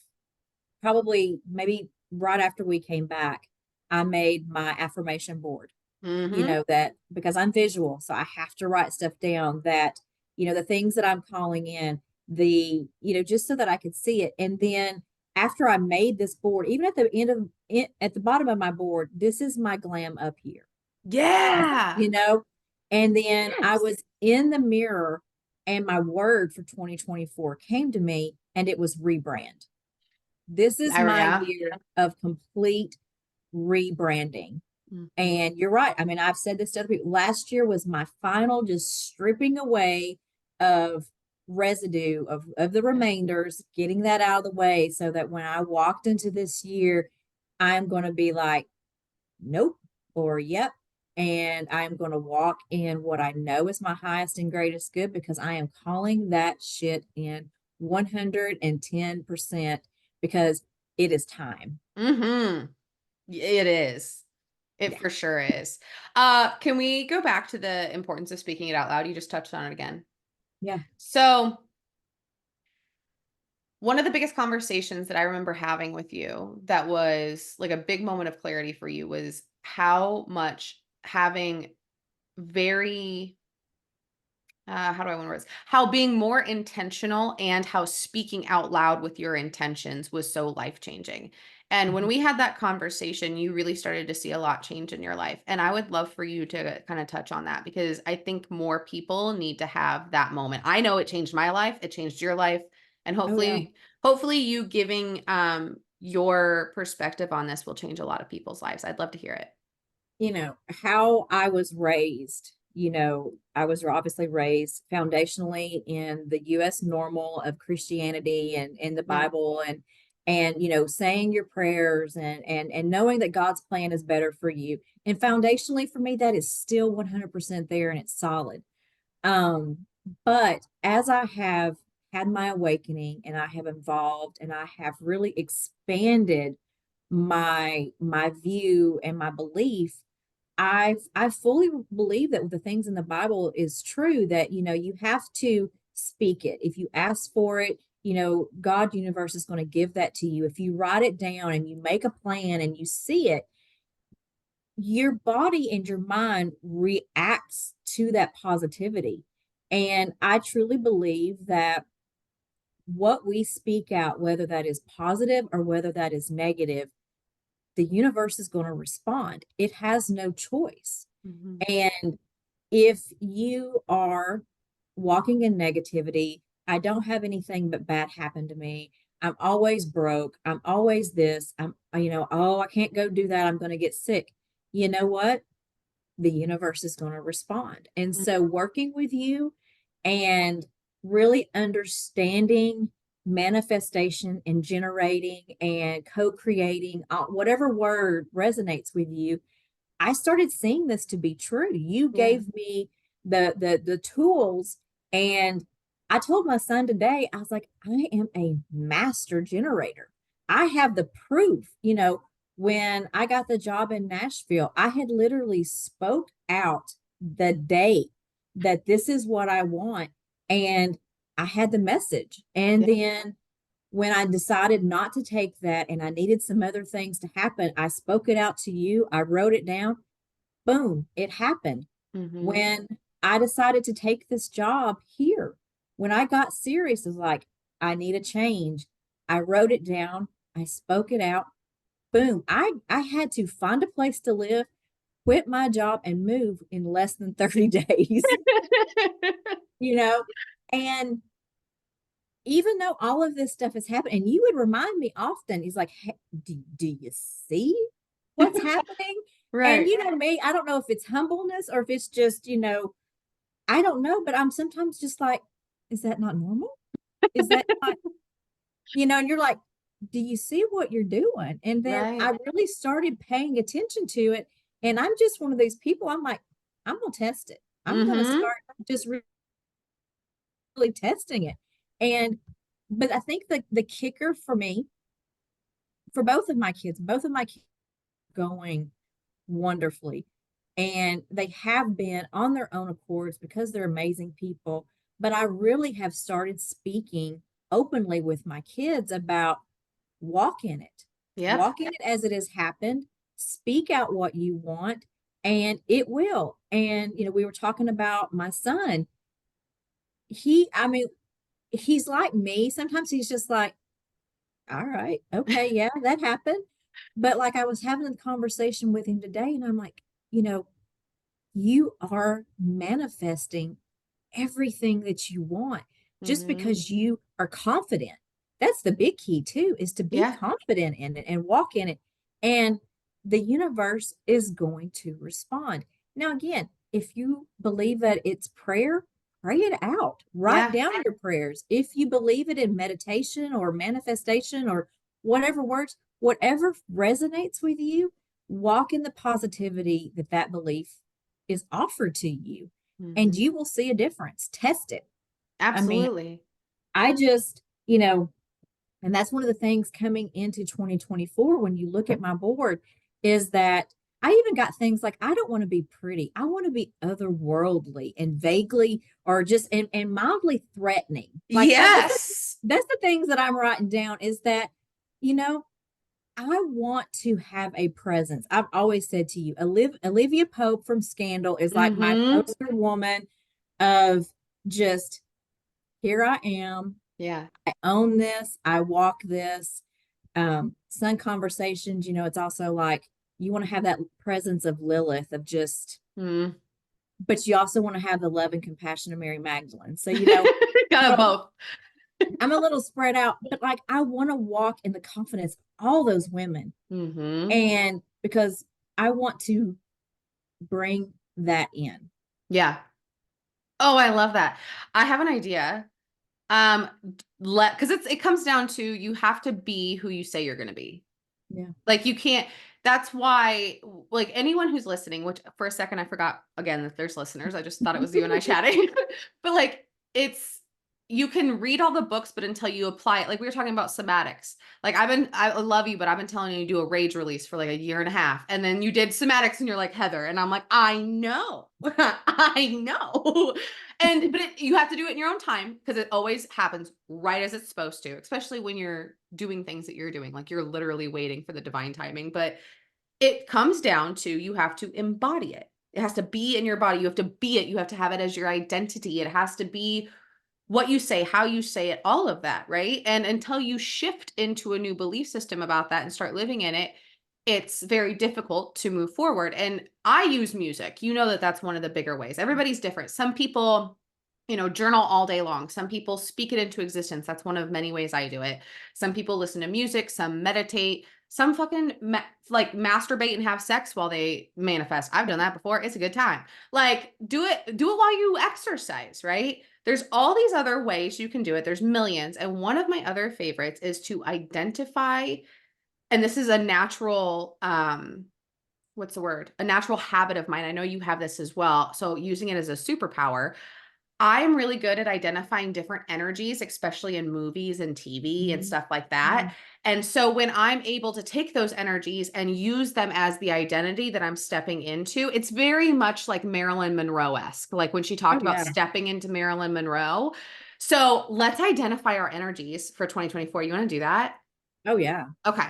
probably maybe right after we came back, I made my affirmation board. Mhm. That because I'm visual, so I have to write stuff down that, the things that I'm calling in, just so that I could see it. And then after I made this board, even at the end of it, at the bottom of my board, this is my glam up here, Yeah. you know? And then I Yes. was in the mirror and my word for 2024 came to me and it was rebrand. This is Oh, my yeah. year of complete rebranding. Mhm. And you're right. I mean, I've said this to other people. Last year was my final just stripping away of residue of the Yeah. remainders, getting that out of the way so that when I walked into this year, I'm going to be like, nope, or yep. And I'm going to walk in what I know is my highest and greatest good because I am calling that shit in 110% because it is time. Mhm. It is. It Yeah. for sure is. Can we go back to the importance of speaking it out loud? You just touched on it again. Yeah. So, one of the biggest conversations that I remember having with you that was like a big moment of clarity for you was how much having very how do I want to word this? How being more intentional and how speaking out loud with your intentions was so life changing. And when Mhm. we had that conversation, you really started to see a lot change in your life. And I would love for you to kind of touch on that because I think more people need to have that moment. I know it changed my life, it changed your life, and Oh, yeah. hopefully you giving your perspective on this will change a lot of people's lives. I'd love to hear it. How I was raised, I was obviously raised foundationally in the US normal of Christianity and the Mhm. Bible and saying your prayers and knowing that God's plan is better for you. And foundationally for me, that is still 100% there and it's solid. Um, but as I have had my awakening and I have evolved and I have really expanded my view and my belief, I fully believe that the things in the Bible is true, that you have to speak it. If you ask for it, God universe is going to give that to you. If you write it down and you make a plan and you see it, your body and your mind reacts to that positivity. And I truly believe that what we speak out, whether that is positive or whether that is negative, the universe is going to respond. It has no choice. Mhm. And if you are walking in negativity, I don't have anything but bad happen to me. I'm always broke. I'm always this. Oh, I can't go do that. I'm going to get sick. You know what? The universe is going to respond. And Mm. so, working with you and really understanding manifestation and generating and co creating, whatever word resonates with you, I started seeing this to be true. You Yeah. gave me the tools, and I told my son today, I was like, I am a master generator. I have the proof. When I got the job in Nashville, I had literally spoke out the day that this is what I want, and I had the message. And Yeah. then when I decided not to take that and I needed some other things to happen, I spoke it out to you. I wrote it down. Boom, it happened. Mhm. When I decided to take this job here, when I got serious, it was like, I need a change. I wrote it down. I spoke it out. Boom. I had to find a place to live, quit my job, and move in less than 30 days, you know? And even though all of this stuff is happening, and you would remind me often, he's like, hey, do you see what's happening? And Right. me, I don't know if it's humbleness or if it's just, I don't know, but I'm sometimes just like, is that not normal? Is that not, and you're like, do you see what you're doing? And then Right. I really started paying attention to it. And I'm just one of these people, I'm like, I'm going to test it. I'm going to Mhm. start just really testing it. And, but I think the kicker for me, for both of my kids going wonderfully. And they have been on their own accords because they're amazing people. But I really have started speaking openly with my kids about walk in it, Yeah. walk in it as it has happened, speak out what you want, and it will. And, we were talking about my son. I mean, he's like me. Sometimes he's just like, all right, okay, yeah, that happened. But like I was having a conversation with him today, and I'm like, you know, you are manifesting everything that you want just Mhm. because you are confident. That's the big key too, is to be Yeah. confident in it and walk in it. And the universe is going to respond. Now, again, if you believe that it's prayer, pray it out. Write Yeah. down your prayers. If you believe it in meditation or manifestation or whatever works, whatever resonates with you, walk in the positivity that that belief is offered to you, and Mhm. you will see a difference. Test it. I mean, Absolutely. I just, and that's one of the things coming into 2024 when you look at my board is that I even got things like I don't want to be pretty. I want to be otherworldly and vaguely or just and mildly threatening. Like Yes. that's the things that I'm writing down is that, you know, I want to have a presence. I've always said to you, Olivia Pope from Scandal is like my Mhm. poster woman of just here I am. Yeah. I own this. I walk this. Sun Conversations, it's also like you want to have that presence of Lilith of just, Mm. but you also want to have the love and compassion of Mary Magdalene. So, Got 'em from both. I'm a little spread out, but like I want to walk in the confidence of all those women. Hmm. And because I want to bring that in. Yeah. Oh, I love that. I have an idea. Let because it comes down to you have to be who you say you're going to be. Yeah. Like you can't, that's why, like anyone who's listening, which for a second I forgot again that there's listeners. I just thought it was you and I chatting. But like it's, you can read all the books, but until you apply it, like we were talking about somatics. Like I love you, but I've been telling you to do a rage release for like a year and a half. And then you did somatics and you're like, Heather. And I'm like, I know. I know. But you have to do it in your own time because it always happens right as it's supposed to, especially when you're doing things that you're doing. Like you're literally waiting for the divine timing. But it comes down to you have to embody it. It has to be in your body. You have to be it. You have to have it as your identity. It has to be what you say, how you say it, all of that, right? And until you shift into a new belief system about that and start living in it, it's very difficult to move forward. And I use music. You know that that's one of the bigger ways. Everybody's different. Some people, journal all day long. Some people speak it into existence. That's one of many ways I do it. Some people listen to music, some meditate, some fucking like masturbate and have sex while they manifest. I've done that before. It's a good time. Like do it while you exercise, right? There's all these other ways you can do it. There's millions. And one of my other favorites is to identify, and this is a natural, what's the word? A natural habit of mine. I know you have this as well. So using it as a superpower, I'm really good at identifying different energies, especially in movies and TV and Mhm. stuff like that. Mhm. And so when I'm able to take those energies and use them as the identity that I'm stepping into, it's very much like Marilyn Monroe-esque, like when she Oh talked about yeah. stepping into Marilyn Monroe. So let's identify our energies for 2024. You want to do that? Oh yeah. Okay.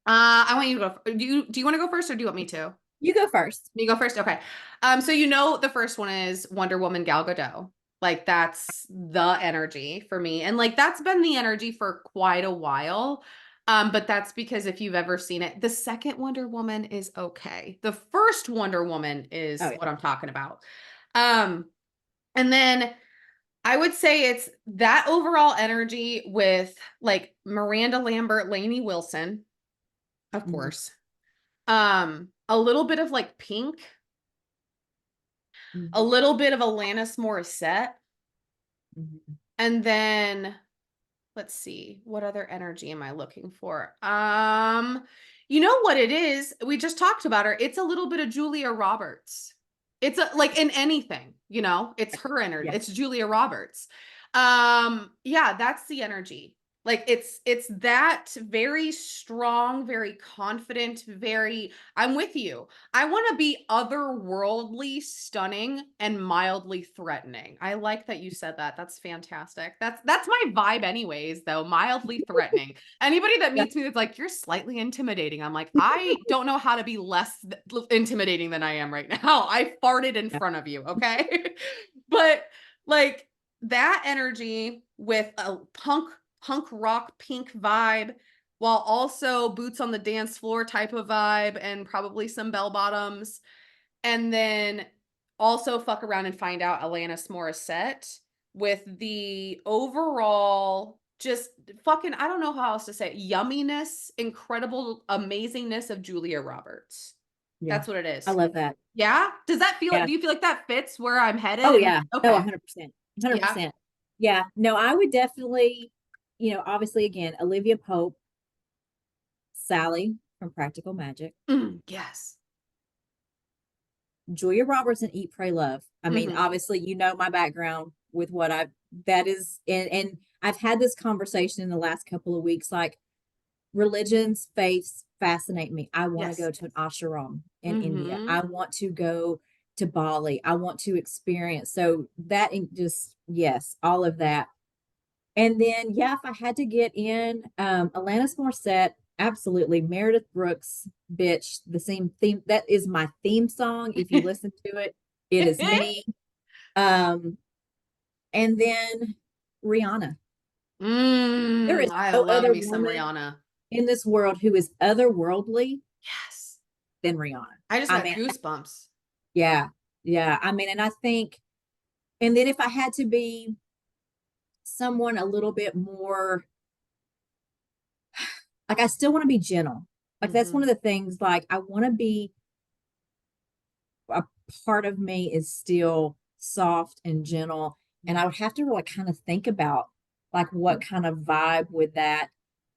I want you to go. Do you want to go first or do you want me to? You go first. You go first? Okay. So the first one is Wonder Woman Gal Gadot. Like that's the energy for me. And like that's been the energy for quite a while. But that's because if you've ever seen it, the second Wonder Woman is okay. The first Wonder Woman Oh is yeah. what I'm talking about. Um, and then I would say it's that overall energy with like Miranda Lambert, Lainey Wilson, of Mhm. course. A little bit of like Pink, a Mhm. little bit of Alanis Morissette, Mhm. and then let's see, what other energy am I looking for? You know what it is? We just talked about her. It's a little bit of Julia Roberts. It's like in anything, it's her energy. Yeah. It's Julia Roberts. Yeah, that's the energy. Like it's that very strong, very confident, very I'm with you. I want to be otherworldly, stunning, and mildly threatening. I like that you said that. That's fantastic. That's my vibe anyways, though, mildly threatening. Anybody that Yeah. meets me that's like, "You're slightly intimidating." I'm like, "I don't know how to be less intimidating than I am right now. I farted in Yeah. front of you, okay?" But like that energy with a punk rock pink vibe while also boots on the dance floor type of vibe and probably some bell bottoms. And then also fuck around and find out Alanis Morissette with the overall just fucking, I don't know how else to say it, yumminess, incredible amazingness of Julia Roberts. Yeah. That's what it I is. love that. Yeah? Does that feel like, Yeah. do you feel like that fits where I'm headed? Oh And yeah. No, okay. 100%. 100%. Yeah. Yeah. No, I would definitely, obviously again, Olivia Pope, Sally from Practical Magic, Yes. Julia Roberts and Eat, Pray, Love. I mean, Hmm. obviously, my background with what that is, and I've had this conversation in the last couple of weeks, like religions, faiths fascinate me. I want to Yes. go to an ashram in India. Hmm. I want to go to Bali. I want to experience. So that just, yes, all of that. And then, yeah, if I had to get in, Alanis Morissette, absolutely. Meredith Brooks, bitch, the same theme. That is my theme song. If you listen to it, it is me. Um, and then Rihanna. There is I no love other me some woman Rihanna. in this world who is otherworldly Yes. than Rihanna. I just I got mean, goosebumps. yeah, yeah. I mean, and I think, and then if I had to be someone a little bit more, like, I still want to be gentle. Like, that's one Mhm. of the things, like, I want to be, a part of me is still soft and gentle. And I would have to really kind of think about, like, what kind of vibe would that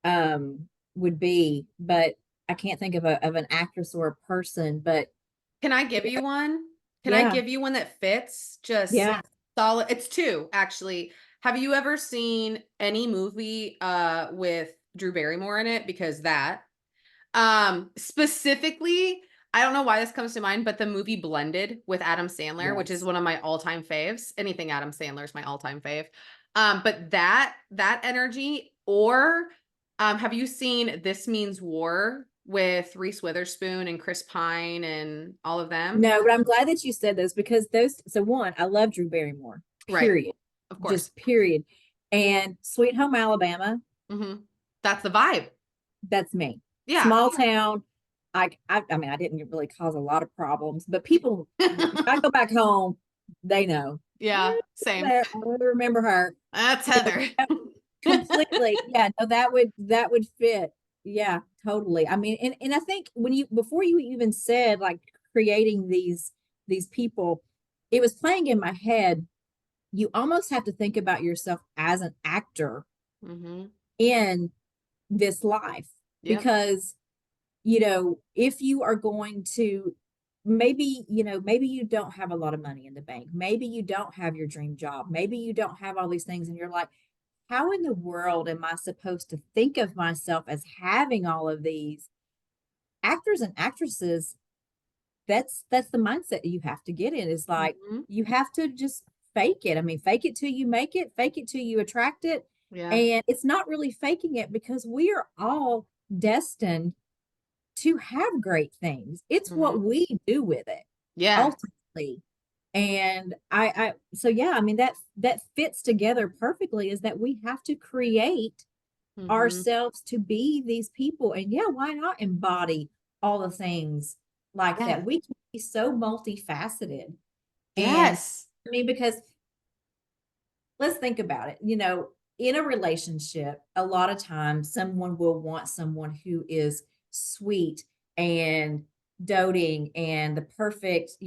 um would be. But I can't think of an actress or a person, but Can I give yeah, you one? Can I yeah, give you one that fits? Just yeah, solid. It's 2, actually. Have you ever seen any movie, with Drew Barrymore in it? Because that specifically, I don't know why this comes to mind, but the movie Blended with Adam Sandler, which is yes. one of my all-time faves. Anything Adam Sandler is my all-time fave. But that energy, or have you seen This Means War with Reese Witherspoon and Chris Pine and all of them? No, but I'm glad that you said those, because those, so one, I love Drew Barrymore, Right, period. of course. Just period. And Sweet Home Alabama, Mhm. That's the vibe. that's me. Yeah. Small town. I mean, I didn't really cause a lot of problems, but people, if I go back home, they know. Yeah, same. I remember her. That's So Heather. yeah, completely. Yeah, no, that would fit. Yeah, totally. I mean, and I think when you, before you even said, like, creating these people, it was playing in my head. You almost have to think about yourself as an actor Mhm. in this life, Yep. because if you are going to, maybe, maybe you don't have a lot of money in the bank. Maybe you don't have your dream job. Maybe you don't have all these things. And you're like, how in the world am I supposed to think of myself as having all of these? Actors and actresses, that's the mindset you have to get in, is like, Mhm. you have to just fake it. I mean, fake it till you make it, fake it till you attract it. Yeah. And it's not really faking it, because we are all destined to have great things. It's what Mhm. we do with it Yeah. ultimately. And so yeah, I mean, that fits together perfectly, is that we have to create Mhm. ourselves to be these people. And yeah, why not embody all the things like Yeah. that? We can be so multifaceted. And Yes. I mean, because let's think about it. In a relationship, a lot of times someone will want someone who is sweet and doting and the perfect,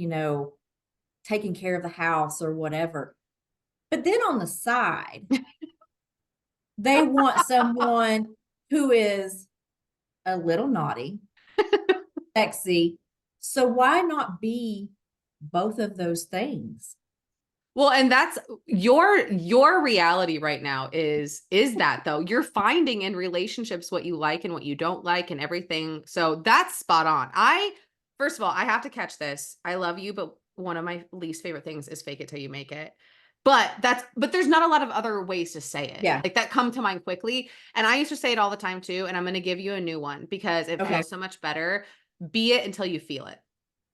taking care of the house or whatever. But then on the side, they want someone who is a little naughty, sexy. So why not be both of those things? Well, and that's your reality right now is that though. You're finding in relationships what you like and what you don't like and everything. So that's spot on. I First of all, I have to catch this. I love you, but one of my least favorite things is fake it till you make it. But there's not a lot of other ways to say it. Yeah. Like that come to mind quickly. And I used to say it all the time too, and I'm going to give you a new one because it Okay. feels so much better. Be it until you feel it.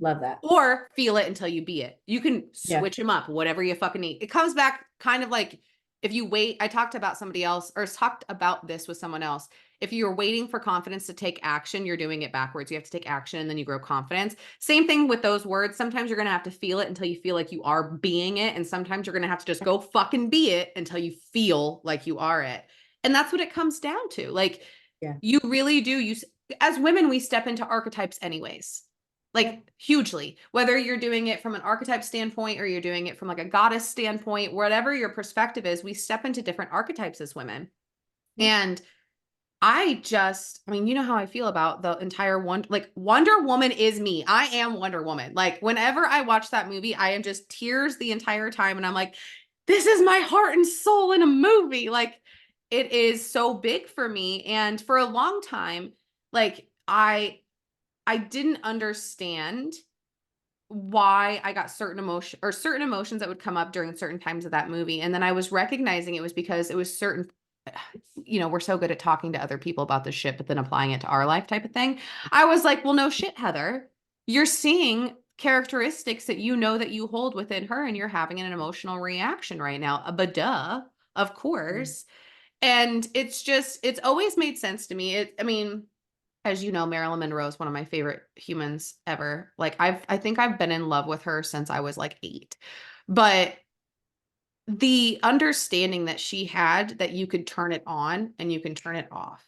Love that. Or feel it until you be it. You can Yeah. switch them up, whatever you fucking need. It comes back kind of like if you wait. I talked about somebody else or talked about this with someone else. If you're waiting for confidence to take action, you're doing it backwards. You have to take action and then you grow confidence. Same thing with those words. Sometimes you're going to have to feel it until you feel like you are being it. And sometimes you're going to have to just go fucking be it until you feel like you are it. And that's what it comes down to. Like, Yeah. you really do. As women, we step into archetypes anyways, Yeah. like hugely. Whether you're doing it from an archetype standpoint or you're doing it from like a goddess standpoint, whatever your perspective is, we step into different archetypes as women. Yeah. And I mean, you know how I feel about the entire one, like Wonder Woman is me. I am Wonder Woman. Like whenever I watch that movie, I am just tears the entire time. And I'm like, this is my heart and soul in a movie. Like it is so big for me. And for a long time, like I didn't understand why I got certain emotions that would come up during certain times of that movie. And then I was recognizing it was because it was certain, we're so good at talking to other people about this shit, but then applying it to our life type of thing. I was like, well, no shit, Heather. You're seeing characteristics that you know that you hold within her, and you're having an emotional reaction right now. But duh, of Yeah. course. And it's always made sense to me. I mean, as you know, Marilyn Monroe is one of my favorite humans ever. Like I think I've been in love with her since I was like 8. But the understanding that she had that you could turn it on and you can turn it off.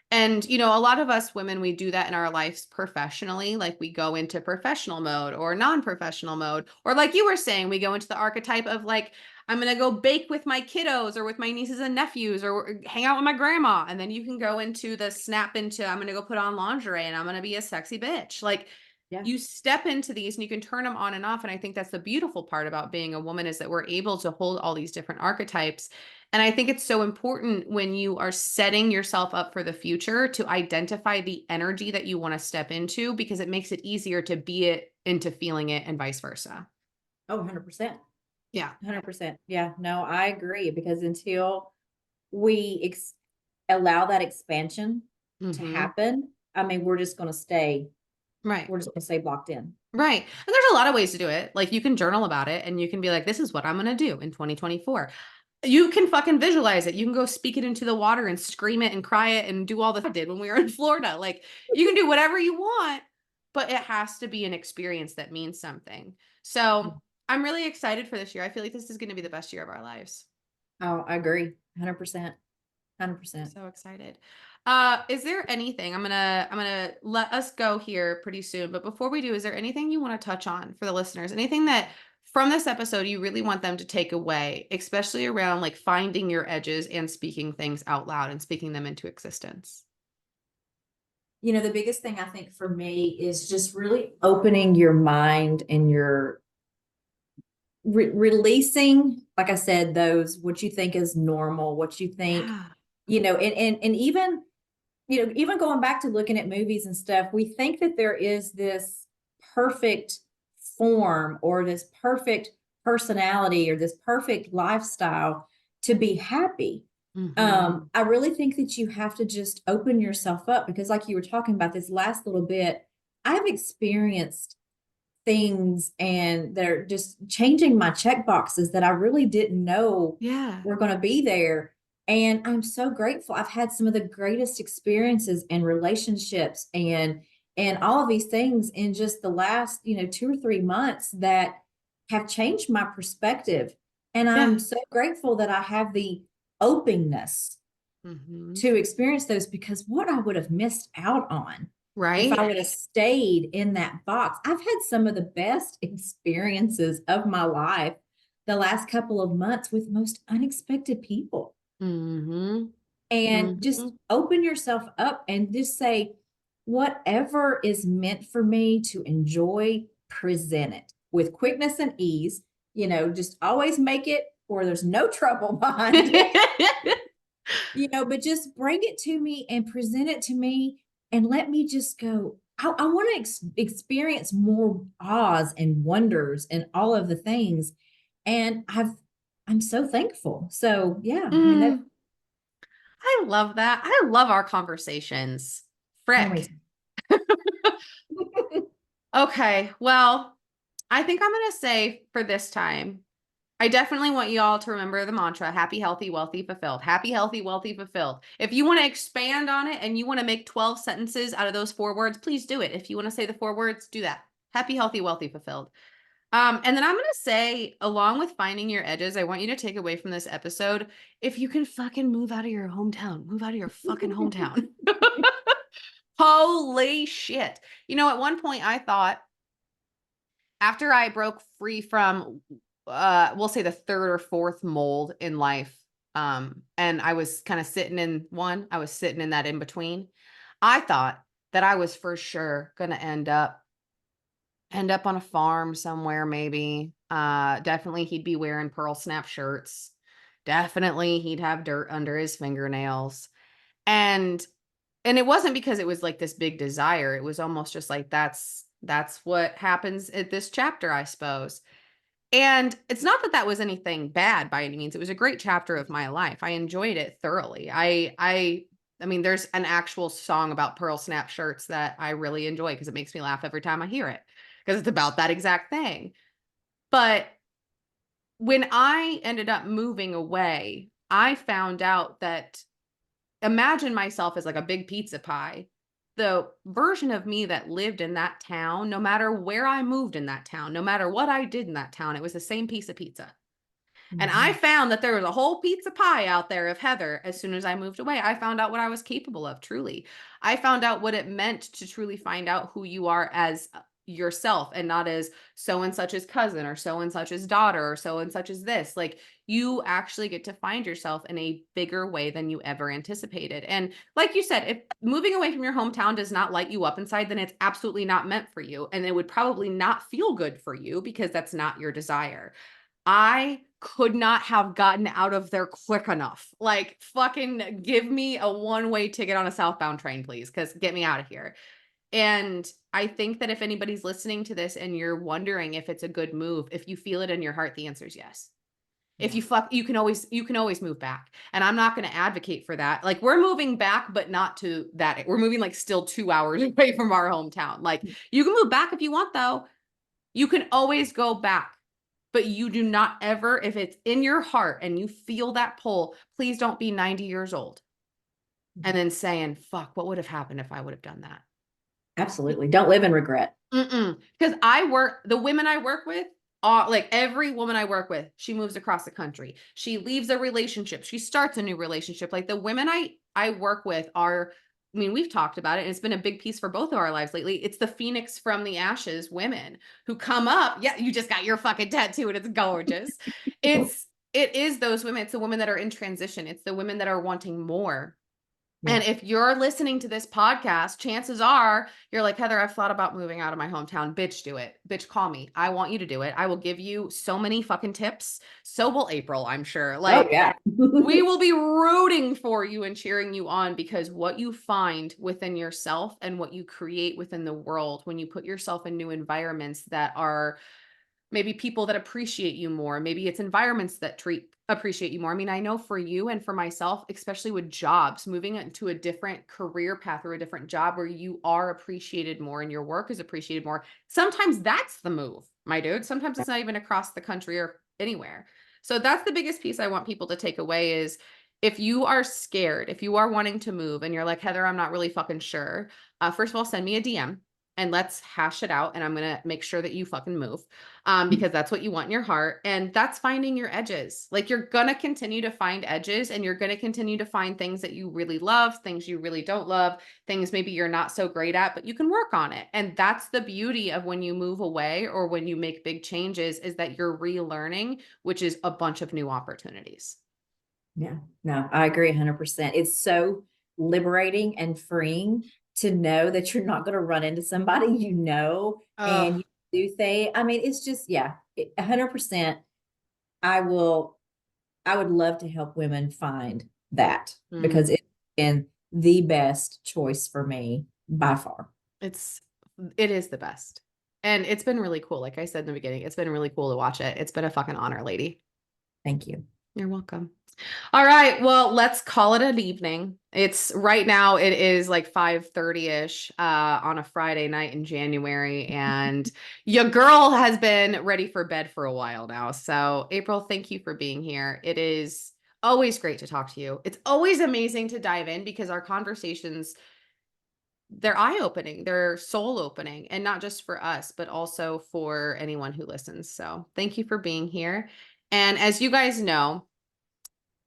And, a lot of us women, we do that in our lives professionally. Like we go into professional mode or non professional mode. Or, like you were saying, we go into the archetype of like, I'm going to go bake with my kiddos or with my nieces and nephews or hang out with my grandma. And then you can go into the snap into, I'm going to go put on lingerie and I'm going to be a sexy bitch. Like, Yeah. you step into these and you can turn them on and off. And I think that's the beautiful part about being a woman is that we're able to hold all these different archetypes. And I think it's so important when you are setting yourself up for the future to identify the energy that you want to step into because it makes it easier to be it into feeling it and vice versa. Oh, 100%. Yeah. 100%. Yeah, no, I agree because until we allow that expansion to Hmm. happen, I mean, Right. we're just gonna stay blocked in. Right. And there's a lot of ways to do it. Like you can journal about it and you can be like, this is what I'm going to do in 2024. You can fucking visualize it. You can go speak it into the water and scream it and cry it and do all the did when we were in Florida. Like you can do whatever you want, but it has to be an experience that means something. So I'm really excited for this year. I feel like this is going to be the best year of our lives. Oh, I agree. 100%. I'm 100%. so excited. Is there anything I'm gonna let us go here pretty soon, but before we do, is there anything you want to touch on for the listeners? Anything that from this episode you really want them to take away, especially around like finding your edges and speaking things out loud and speaking them into existence? The biggest thing I think for me is just really opening your mind and your releasing, like I said, those what you think is normal, what you think, Yeah. and even even going back to looking at movies and stuff, we think that there is this perfect form or this perfect personality or this perfect lifestyle to be happy. Hmm. I really think that you have to just open yourself up because, like you were talking about this last little bit, I've experienced things and they're just changing my check boxes that I really didn't know Yeah. were going to be there. And I'm so grateful. I've had some of the greatest experiences and relationships and all of these things in just the last, 2 or 3 months that have changed my perspective. And I'm Yeah. so grateful that I have the openness Hmm. to experience those because what I would have missed out on if I Right. would have stayed in that box. I've had some of the best experiences of my life the last couple of months with most unexpected people. Hmm. And Hmm. just open yourself up and just say, whatever is meant for me to enjoy, present it with quickness and ease. Just always make it or there's no trouble behind it. But just bring it to me and present it to me and let me just go. I want to experience more awes and wonders and all of the things. And I'm so thankful. So yeah, I mean that. Mm, I love that. I love our conversations. Oh, me Frick. Okay. Well, I think I'm going to say for this time, I definitely want you all to remember the mantra happy, healthy, wealthy, fulfilled. Happy, healthy, wealthy, fulfilled. If you want to expand on it and you want to make 12 sentences out of those 4 words, please do it. If you want to say the 4 words, do that. Happy, healthy, wealthy, fulfilled. And then I'm going to say, along with finding your edges, I want you to take away from this episode if you can fucking move out of your hometown, move out of your fucking hometown. Holy shit. At one point I thought after I broke free from we'll say the third or fourth mold in life, and I was kind of sitting in one, I was sitting in that in between. I thought that I was for sure going to end up on a farm somewhere maybe. Definitely he'd be wearing pearl snap shirts. Definitely he'd have dirt under his fingernails. And and it wasn't because it was like this big desire. It was almost just like that's what happens at this chapter, I suppose. And it's not that that was anything bad by any means. It was a great chapter of my life. I enjoyed it thoroughly. I mean, there's an actual song about pearl snap shirts that I really enjoy because it makes me laugh every time I hear it because it's about that exact thing. But when I ended up moving away, I found out that imagine myself as like a big pizza pie. The version of me that lived in that town, no matter where I moved in that town, no matter what I did in that town, it was the same piece of pizza. And I Mhm. found that there was a whole pizza pie out there of Heather as soon as I moved away. I found out what I was capable of, truly. I found out what it meant to truly find out who you are as yourself and not as so and such as cousin or so and such as daughter or so and such as this. Like, you actually get to find yourself in a bigger way than you ever anticipated. And like you said, if moving away from your hometown does not light you up inside, then it's absolutely not meant for you. And it would probably not feel good for you because that's not your desire. I could not have gotten out of there quick enough. Like, fucking give me a one-way ticket on a southbound train, please, because get me out of here. And I think that if anybody's listening to this and you're wondering if it's a good move, if you feel it in your heart, the answer is yes. If Yeah. you can always move back. And I'm not going to advocate for that. Like, we're moving back, but not to that. We're moving like still 2 hours away from our hometown. Like, you can move back if you want, though. You can always go back. But you do not ever, if it's in your heart and you feel that pull, please don't be 90 years old and Mhm. then saying, fuck, what would have happened if I would have done that? Absolutely. Don't live in regret. Because the women I work with, like every woman I work with, she moves across the country. She leaves a relationship. She starts a new relationship. Like, the women I work with are, I mean, we've talked about it, and it's been a big piece for both of our lives lately. It's the phoenix from the ashes women who come up. Yeah, you just got your fucking tattoo and it's gorgeous. It is those women. It's the women that are in transition. It's the women that are wanting more. Yeah. And if you're listening to this podcast, chances are you're like, Heather, I've thought about moving out of my hometown. Bitch, do it. Bitch, call me. I want you to do it. I will give you so many fucking tips. So will April, I'm sure. Oh, Like, yeah. we will be rooting for you and cheering you on, because what you find within yourself and what you create within the world when you put yourself in new environments that are maybe people that appreciate you more, maybe it's environments that treat appreciate you more. I mean, I know for you and for myself, especially with jobs, moving into a different career path or a different job where you are appreciated more and your work is appreciated more, sometimes that's the move, my dude. Sometimes it's not even across the country or anywhere. So that's the biggest piece I want people to take away is, if you are scared, if you are wanting to move and you're like, Heather, I'm not really fucking sure, first of all, send me a DM and let's hash it out. And I'm going to make sure that you fucking move, because that's what you want in your heart. And that's finding your edges. Like, you're going to continue to find edges and you're going to continue to find things that you really love, things you really don't love, things maybe you're not so great at, but you can work on it. And that's the beauty of when you move away or when you make big changes, is that you're relearning, which is a bunch of new opportunities. Yeah, no, I agree 100%. It's so liberating and freeing to know that you're not going to run into somebody and Oh, you do say, I mean, it's just, yeah, 100%. I will, I would love to help women find that because mm, it's been the best choice for me by far. it's, it is the best. And it's been really cool. Like I said in the beginning, it's been really cool to watch it. It's been a fucking honor, lady. Thank you. You're welcome. All right, well, let's call it an evening. It's right now, it is like 5:30ish on a Friday night in January, and your girl has been ready for bed for a while now. So, April, thank you for being here. It is always great to talk to you. It's always amazing to dive in because our conversations, they're eye-opening, they're soul-opening, and not just for us, but also for anyone who listens. So, thank you for being here. And as you guys know,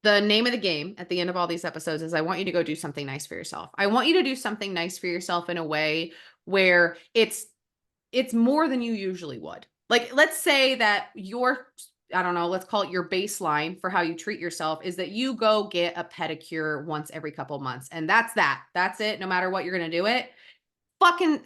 the name of the game at the end of all these episodes is, I want you to go do something nice for yourself. I want you to do something nice for yourself in a way where it's more than you usually would. Like, let's say that your, I don't know, let's call it your baseline for how you treat yourself is that you go get a pedicure once every couple months, and that's that. That's it. No matter what, you're going to do it. Fucking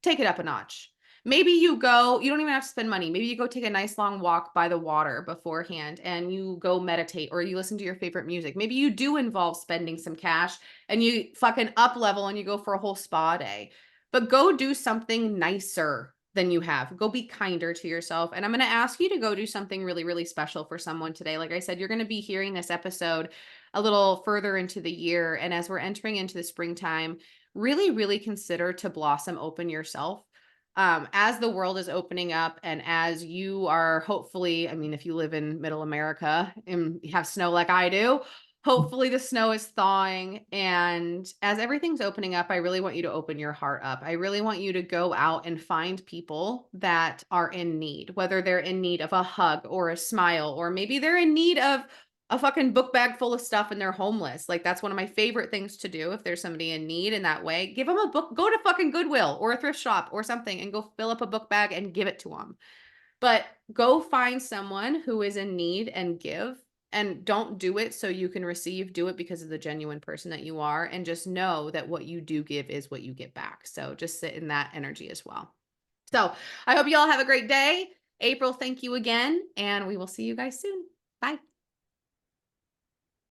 take it up a notch. Maybe you don't even have to spend money. Maybe you go take a nice long walk by the water beforehand and you go meditate or you listen to your favorite music. Maybe you do involve spending some cash and you fucking up level and you go for a whole spa day. But go do something nicer than you have. Go be kinder to yourself. And I'm going to ask you to go do something really, really special for someone today. Like I said, you're going to be hearing this episode a little further into the year. And as we're entering into the springtime, really, really consider to blossom open yourself. As the world is opening up and as you are hopefully, I mean, if you live in middle America and you have snow like I do, Hopefully the snow is thawing, and as everything's opening up, I really want you to open your heart up. I really want you to go out and find people that are in need, whether they're in need of a hug or a smile, or maybe they're in need of a fucking book bag full of stuff and they're homeless. Like, that's one of my favorite things to do if there's somebody in need in that way. Give them a book, go to fucking Goodwill or a thrift shop or something and go fill up a book bag and give it to them. But go find someone who is in need and give, and don't do it so you can receive, do it because of the genuine person that you are, and just know that what you do give is what you get back. So just sit in that energy as well. So, I hope you all have a great day. April, thank you again, and we will see you guys soon. Bye.